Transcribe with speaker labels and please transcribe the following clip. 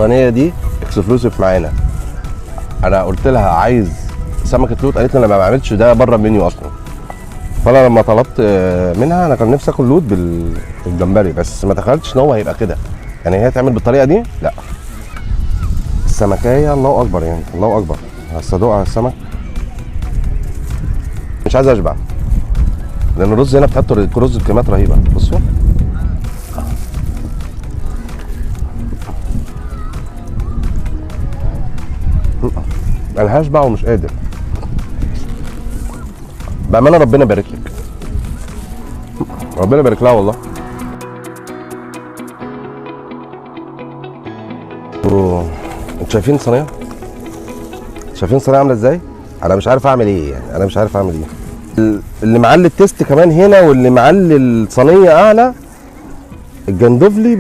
Speaker 1: الصينيه دي اكسكلوسيف معانا. انا قلت لها عايز سمكه لوت، قالت لي انا ما بعملش ده بره المنيو اصلا. فانا لما طلبت منها، انا كان نفسي اكل لوت بالجمبري، بس ما تخيلتش ان هو هيبقى كده. يعني هي تعمل بالطريقه دي؟ لا. السمكايه الله اكبر، يعني الله اكبر. هصدقها على السمك، مش عايز اشبع، لان الرز هنا بتحط رز بكميات رهيبه. بصوا انا هشبع ومش قادر بامانه. ربنا يبارك لك، ربنا يبارك لها والله. انتوا شايفين الصينيه؟ شايفين الصينيه عامله ازاي؟ انا مش عارف اعمل ايه، يعني انا مش عارف اعمل ايه. اللي معلي التيست كمان هنا، واللي معلي الصينيه اعلى، الجندوفلي